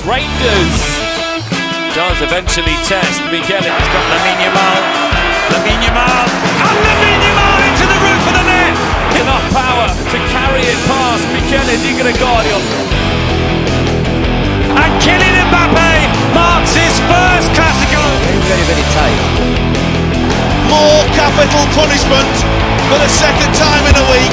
Reinders does eventually test Mikel. He's got Lamine Yamal, and Lamine Yamal into the roof of the net. Enough power to carry it past Michele Di Gregorio. And Kylian Mbappe marks his first Classico. Very, very tight. More capital punishment for the second time in a week.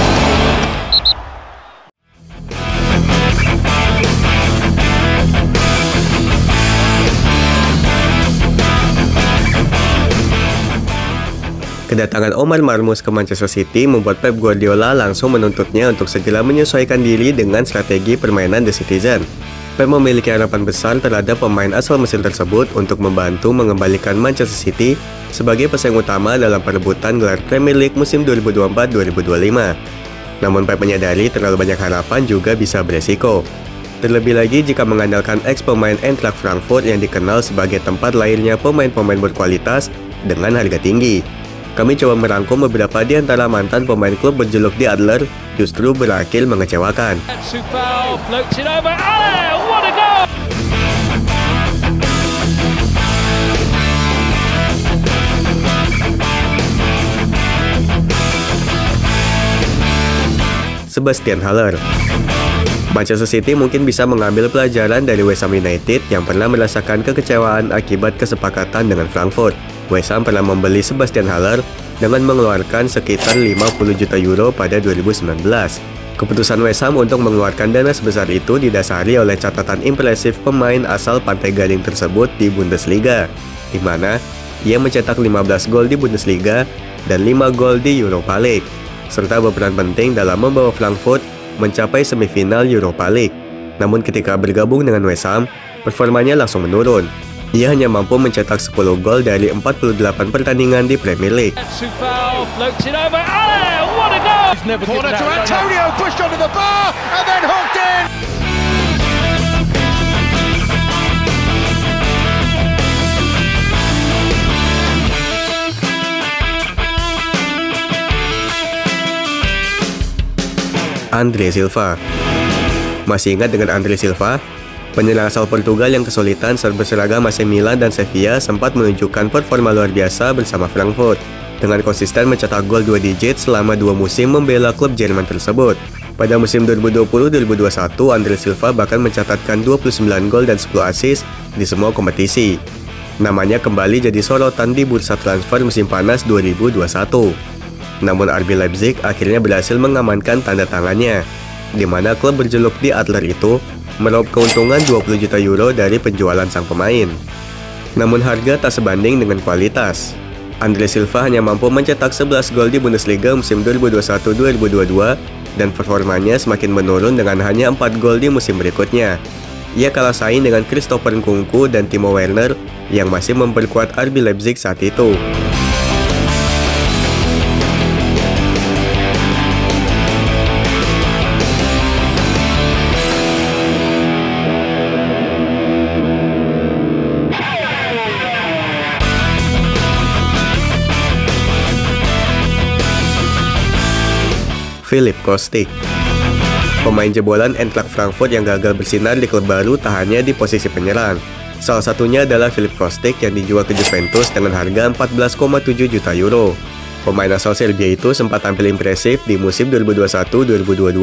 Kedatangan Omar Marmoush ke Manchester City membuat Pep Guardiola langsung menuntutnya untuk segera menyesuaikan diri dengan strategi permainan The Citizen. Pep memiliki harapan besar terhadap pemain asal Mesir tersebut untuk membantu mengembalikan Manchester City sebagai pesaing utama dalam perebutan gelar Premier League musim 2024-2025. Namun Pep menyadari terlalu banyak harapan juga bisa beresiko. Terlebih lagi jika mengandalkan ex-pemain Eintracht Frankfurt yang dikenal sebagai tempat lahirnya pemain-pemain berkualitas dengan harga tinggi. Kami coba merangkum beberapa di antara mantan pemain klub berjuluk The Adler justru berakhir mengecewakan. Sebastian Haller. Manchester City mungkin bisa mengambil pelajaran dari West Ham United yang pernah merasakan kekecewaan akibat kesepakatan dengan Frankfurt. West Ham pernah membeli Sebastian Haller dengan mengeluarkan sekitar 50 juta euro pada 2019. Keputusan West Ham untuk mengeluarkan dana sebesar itu didasari oleh catatan impresif pemain asal Pantai Gading tersebut di Bundesliga, di mana ia mencetak 15 gol di Bundesliga dan 5 gol di Europa League, serta berperan penting dalam membawa Frankfurt mencapai semifinal Europa League. Namun ketika bergabung dengan West Ham, performanya langsung menurun. Ia hanya mampu mencetak 10 gol dari 48 pertandingan di Premier League. Andre Silva. Masih ingat dengan Andre Silva? Penyerang asal Portugal yang kesulitan saat berseragam AC Milan dan Sevilla sempat menunjukkan performa luar biasa bersama Frankfurt, dengan konsisten mencetak gol 2 digit selama 2 musim membela klub Jerman tersebut. Pada musim 2020-2021, Andre Silva bahkan mencatatkan 29 gol dan 10 assist di semua kompetisi. Namanya kembali jadi sorotan di bursa transfer musim panas 2021. Namun RB Leipzig akhirnya berhasil mengamankan tanda tangannya, di mana klub berjuluk The Adler itu meraup keuntungan 20 juta euro dari penjualan sang pemain. Namun harga tak sebanding dengan kualitas. Andre Silva hanya mampu mencetak 11 gol di Bundesliga musim 2021-2022 dan performanya semakin menurun dengan hanya 4 gol di musim berikutnya. Ia kalah saing dengan Christopher Nkunku dan Timo Werner yang masih memperkuat RB Leipzig saat itu. Filip Kostic. Pemain jebolan Eintracht Frankfurt yang gagal bersinar di klub baru tak hanya di posisi penyerang. Salah satunya adalah Filip Kostic yang dijual ke Juventus dengan harga 14,7 juta euro. Pemain asal Serbia itu sempat tampil impresif di musim 2021-2022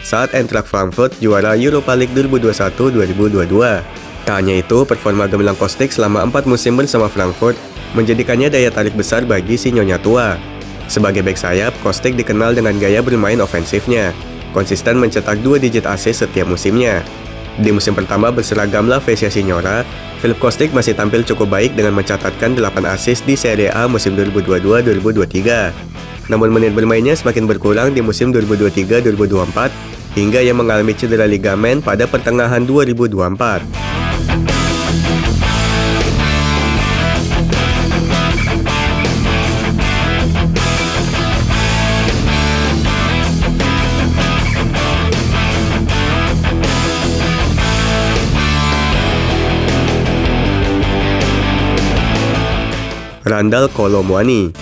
saat Eintracht Frankfurt juara Europa League 2021-2022. Tak hanya itu, performa gemilang Kostic selama 4 musim bersama Frankfurt menjadikannya daya tarik besar bagi si nyonya tua. Sebagai bek sayap, Kostic dikenal dengan gaya bermain ofensifnya, konsisten mencetak 2 digit assist setiap musimnya. Di musim pertama berseragam La Spezia Signora, Filip Kostic masih tampil cukup baik dengan mencatatkan 8 assist di Serie A musim 2022-2023. Namun menit bermainnya semakin berkurang di musim 2023-2024 hingga ia mengalami cedera ligamen pada pertengahan 2024. Randal Kolo Muani.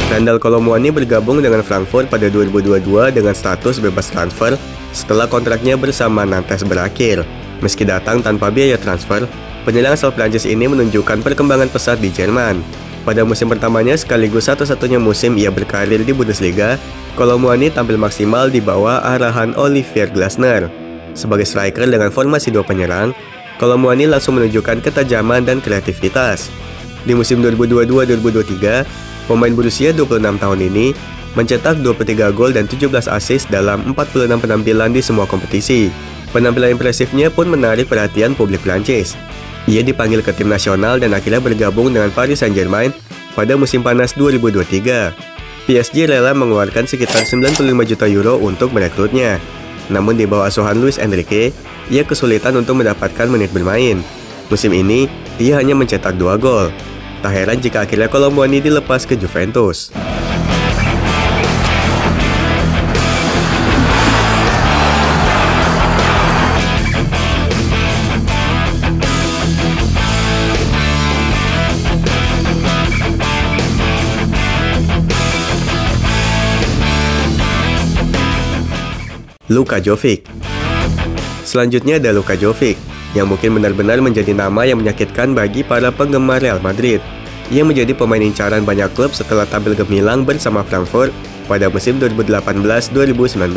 Randal Kolo Muani bergabung dengan Frankfurt pada 2022 dengan status bebas transfer setelah kontraknya bersama Nantes berakhir. Meski datang tanpa biaya transfer, penyerang asal Prancis ini menunjukkan perkembangan pesat di Jerman. Pada musim pertamanya sekaligus satu-satunya musim ia berkarir di Bundesliga, Kolo Muani tampil maksimal di bawah arahan Olivier Glasner. Sebagai striker dengan formasi 2 penyerang, Kolo Muani langsung menunjukkan ketajaman dan kreativitas. Di musim 2022-2023, pemain berusia 26 tahun ini mencetak 23 gol dan 17 assist dalam 46 penampilan di semua kompetisi. Penampilan impresifnya pun menarik perhatian publik Prancis. Ia dipanggil ke tim nasional dan akhirnya bergabung dengan Paris Saint-Germain pada musim panas 2023. PSG rela mengeluarkan sekitar 95 juta euro untuk merekrutnya. Namun di bawah asuhan Luis Enrique, ia kesulitan untuk mendapatkan menit bermain. Musim ini, ia hanya mencetak 2 gol. Tak heran jika akhirnya Kolo Muani dilepas ke Juventus. Luka Jovic. Selanjutnya ada Luka Jovic, yang mungkin benar-benar menjadi nama yang menyakitkan bagi para penggemar Real Madrid. Ia menjadi pemain incaran banyak klub setelah tampil gemilang bersama Frankfurt pada musim 2018-2019.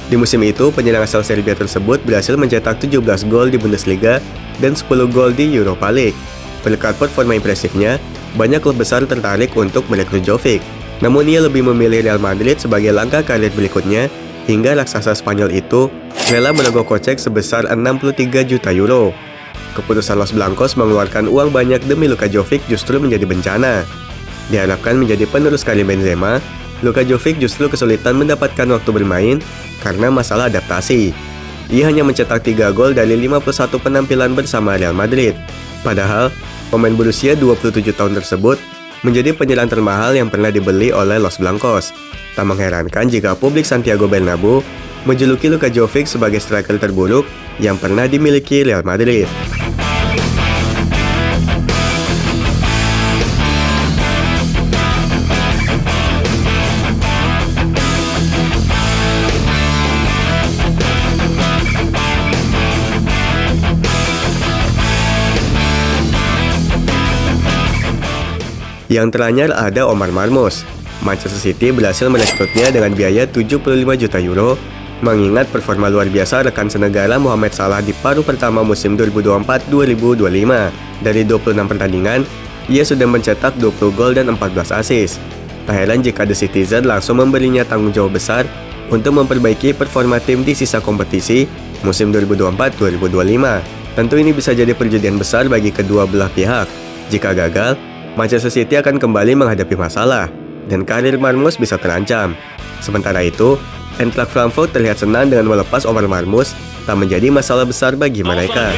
Di musim itu, penyerang asal Serbia tersebut berhasil mencetak 17 gol di Bundesliga dan 10 gol di Europa League. Berkat performa impresifnya, banyak klub besar tertarik untuk merekrut Jovic. Namun ia lebih memilih Real Madrid sebagai langkah karir berikutnya, hingga raksasa Spanyol itu rela merogoh kocek sebesar 63 juta euro. Keputusan Los Blancos mengeluarkan uang banyak demi Luka Jovic justru menjadi bencana. Diharapkan menjadi penerus Karim Benzema, Luka Jovic justru kesulitan mendapatkan waktu bermain karena masalah adaptasi. Ia hanya mencetak 3 gol dari 51 penampilan bersama Real Madrid. Padahal, pemain berusia 27 tahun tersebut menjadi penyerang termahal yang pernah dibeli oleh Los Blancos. Tak mengherankan jika publik Santiago Bernabeu menjuluki Luka Jovic sebagai striker terburuk yang pernah dimiliki Real Madrid. Yang terakhir ada Omar Marmoush. Manchester City berhasil merekrutnya dengan biaya 75 juta euro, mengingat performa luar biasa rekan senegara Mohamed Salah di paruh pertama musim 2024-2025. Dari 26 pertandingan, ia sudah mencetak 20 gol dan 14 assist. Tak heran jika The Citizen langsung memberinya tanggung jawab besar untuk memperbaiki performa tim di sisa kompetisi musim 2024-2025. Tentu ini bisa jadi perjudian besar bagi kedua belah pihak. Jika gagal, Manchester City akan kembali menghadapi masalah, dan karir Marmoush bisa terancam. Sementara itu, Eintracht Frankfurt terlihat senang dengan melepas Omar Marmoush, tak menjadi masalah besar bagi mereka.